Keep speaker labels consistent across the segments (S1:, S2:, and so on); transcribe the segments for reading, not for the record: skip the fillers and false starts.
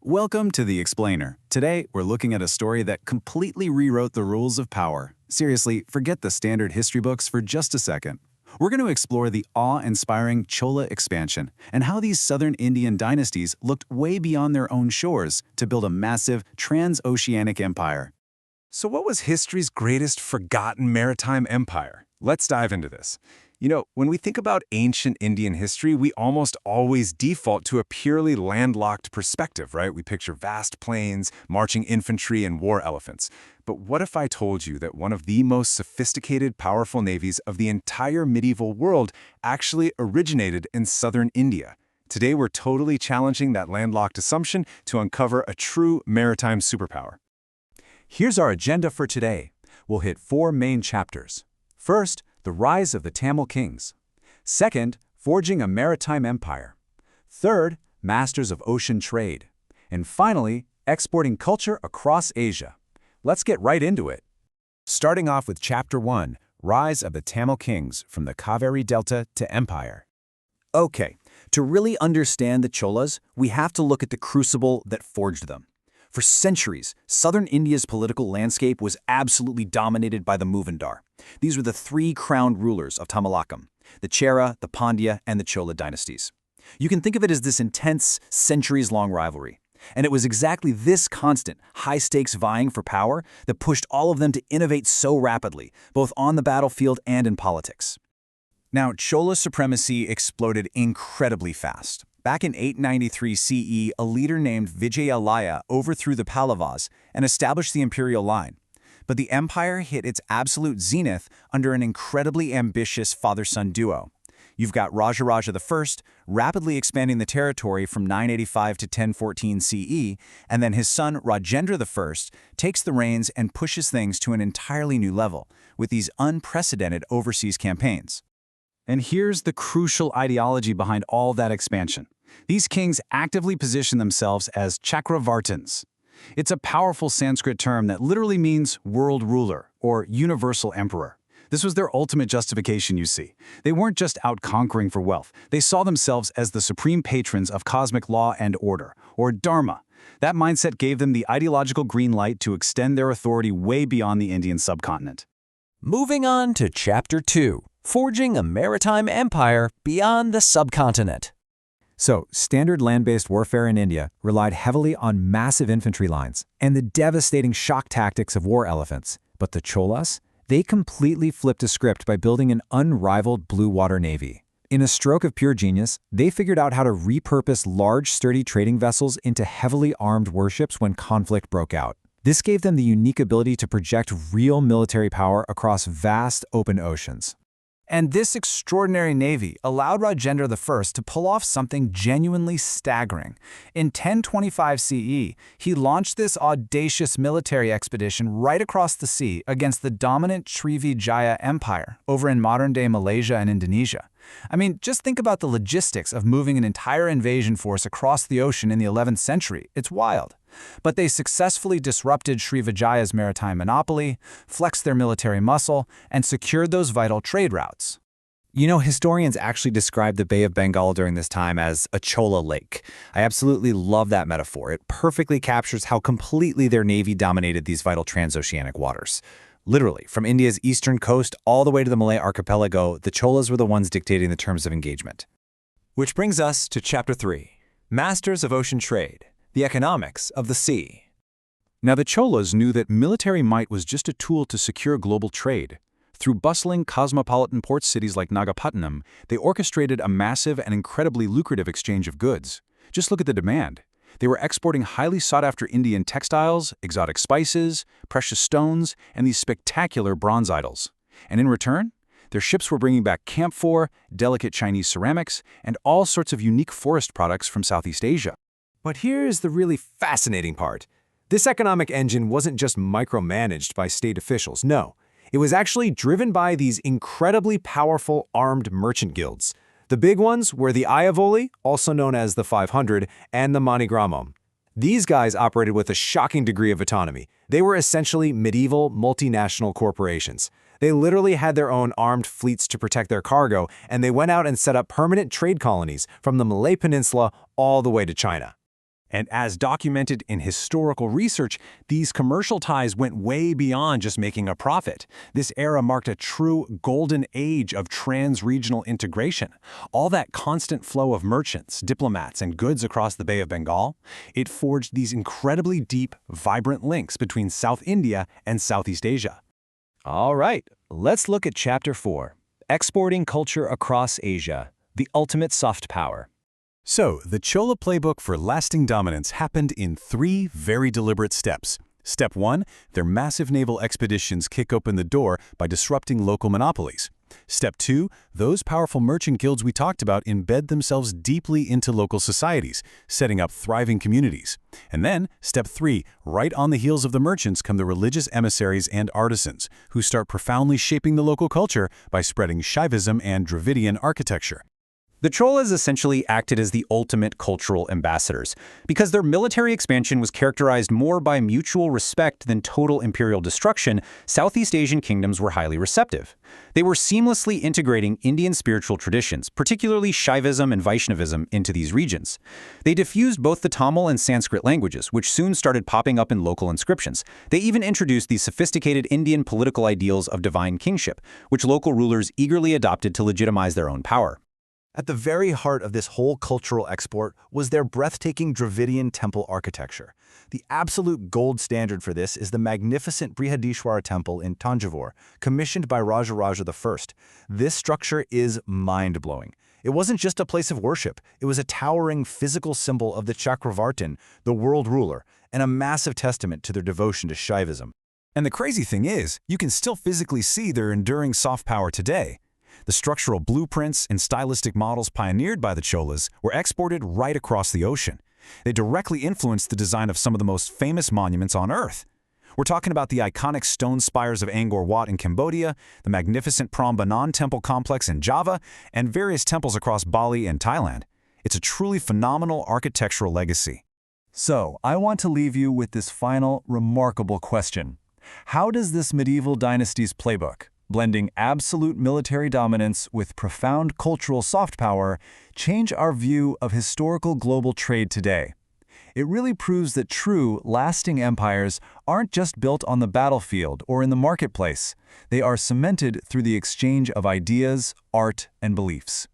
S1: Welcome to The Explainer. Today, we're looking at a story that completely rewrote the rules of power. Seriously, forget the standard history books for just a second. We're going to explore the awe-inspiring Chola expansion and how these southern Indian dynasties looked way beyond their own shores to build a massive transoceanic empire.
S2: So what was history's greatest forgotten maritime empire? Let's dive into this. When we think about ancient Indian history, we almost always default to a purely landlocked perspective, right? We picture vast plains, marching infantry, and war elephants. But what if I told you that one of the most sophisticated, powerful navies of the entire medieval world actually originated in southern India? Today, we're totally challenging that landlocked assumption to uncover a true maritime superpower.
S3: Here's our agenda for today. We'll hit 4 main chapters. First, the rise of the Tamil kings. Second, forging a maritime empire. Third, masters of ocean trade. And finally, exporting culture across Asia. Let's get right into it.
S4: Starting off with Chapter 1, Rise of the Tamil Kings from the Kaveri Delta to Empire.
S5: Okay, to really understand the Cholas, we have to look at the crucible that forged them. For centuries, southern India's political landscape was absolutely dominated by the Moovandar. These were the 3 crowned rulers of Tamilakam: the Chera, the Pandya, and the Chola dynasties. You can think of it as this intense, centuries-long rivalry. And it was exactly this constant, high-stakes vying for power that pushed all of them to innovate so rapidly, both on the battlefield and in politics. Now, Chola supremacy exploded incredibly fast. Back in 893 CE, a leader named Vijayalaya overthrew the Pallavas and established the imperial line. But the empire hit its absolute zenith under an incredibly ambitious father-son duo. You've got Rajaraja I, rapidly expanding the territory from 985 to 1014 CE, and then his son Rajendra I takes the reins and pushes things to an entirely new level, with these unprecedented overseas campaigns.
S1: And here's the crucial ideology behind all that expansion. These kings actively position themselves as Chakravartins. It's a powerful Sanskrit term that literally means world ruler or universal emperor. This was their ultimate justification, you see. They weren't just out conquering for wealth. They saw themselves as the supreme patrons of cosmic law and order, or dharma. That mindset gave them the ideological green light to extend their authority way beyond the Indian subcontinent.
S6: Moving on to Chapter 2, Forging a Maritime Empire Beyond the Subcontinent.
S4: So, standard land-based warfare in India relied heavily on massive infantry lines and the devastating shock tactics of war elephants. But the Cholas, they completely flipped a script by building an unrivaled blue water navy. In a stroke of pure genius, they figured out how to repurpose large, sturdy trading vessels into heavily armed warships when conflict broke out. This gave them the unique ability to project real military power across vast, open oceans.
S5: And this extraordinary navy allowed Rajendra I to pull off something genuinely staggering. In 1025 CE, he launched this audacious military expedition right across the sea against the dominant Srivijaya Empire over in modern-day Malaysia and Indonesia. I mean, just think about the logistics of moving an entire invasion force across the ocean in the 11th century. It's wild. But they successfully disrupted Srivijaya's maritime monopoly, flexed their military muscle, and secured those vital trade routes.
S4: Historians actually describe the Bay of Bengal during this time as a Chola lake. I absolutely love that metaphor. It perfectly captures how completely their navy dominated these vital transoceanic waters. Literally, from India's eastern coast all the way to the Malay archipelago, the Cholas were the ones dictating the terms of engagement.
S3: Which brings us to Chapter 3, Masters of Ocean Trade, the Economics of the Sea.
S1: Now, the Cholas knew that military might was just a tool to secure global trade. Through bustling, cosmopolitan port cities like Nagapattinam, they orchestrated a massive and incredibly lucrative exchange of goods. Just look at the demand. They were exporting highly sought-after Indian textiles, exotic spices, precious stones, and these spectacular bronze idols. And in return, their ships were bringing back camphor, delicate Chinese ceramics, and all sorts of unique forest products from Southeast Asia.
S3: But here's the really fascinating part. This economic engine wasn't just micromanaged by state officials, no. It was actually driven by these incredibly powerful armed merchant guilds. The big ones were the Ayavoli, also known as the 500, and the Manigramam. These guys operated with a shocking degree of autonomy. They were essentially medieval multinational corporations. They literally had their own armed fleets to protect their cargo, and they went out and set up permanent trade colonies from the Malay Peninsula all the way to China.
S2: And as documented in historical research, these commercial ties went way beyond just making a profit. This era marked a true golden age of trans-regional integration. All that constant flow of merchants, diplomats, and goods across the Bay of Bengal, it forged these incredibly deep, vibrant links between South India and Southeast Asia.
S3: All right, let's look at Chapter 4, Exporting Culture Across Asia, the Ultimate Soft Power.
S1: So, the Chola playbook for lasting dominance happened in 3 very deliberate steps. Step 1, their massive naval expeditions kick open the door by disrupting local monopolies. Step 2, those powerful merchant guilds we talked about embed themselves deeply into local societies, setting up thriving communities. And then, Step 3, right on the heels of the merchants come the religious emissaries and artisans, who start profoundly shaping the local culture by spreading Shaivism and Dravidian architecture.
S5: The Cholas essentially acted as the ultimate cultural ambassadors, because their military expansion was characterized more by mutual respect than total imperial destruction. Southeast Asian kingdoms were highly receptive. They were seamlessly integrating Indian spiritual traditions, particularly Shaivism and Vaishnavism, into these regions. They diffused both the Tamil and Sanskrit languages, which soon started popping up in local inscriptions. They even introduced the sophisticated Indian political ideals of divine kingship, which local rulers eagerly adopted to legitimize their own power.
S3: At the very heart of this whole cultural export was their breathtaking Dravidian temple architecture. The absolute gold standard for this is the magnificent Brihadishwara temple in Tanjavur, commissioned by Rajaraja I. This structure is mind-blowing. It wasn't just a place of worship, it was a towering physical symbol of the Chakravartin, the world ruler, and a massive testament to their devotion to Shaivism.
S1: And the crazy thing is, you can still physically see their enduring soft power today. The structural blueprints and stylistic models pioneered by the Cholas were exported right across the ocean. They directly influenced the design of some of the most famous monuments on Earth. We're talking about the iconic stone spires of Angkor Wat in Cambodia, the magnificent Prambanan temple complex in Java, and various temples across Bali and Thailand. It's a truly phenomenal architectural legacy.
S2: So, I want to leave you with this final, remarkable question. How does this medieval dynasties playbook, blending absolute military dominance with profound cultural soft power, change our view of historical global trade today? It really proves that true, lasting empires aren't just built on the battlefield or in the marketplace. They are cemented through the exchange of ideas, art, and beliefs.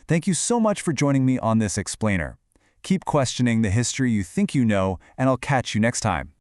S2: Thank you so much for joining me on this explainer. Keep questioning the history you think you know, and I'll catch you next time.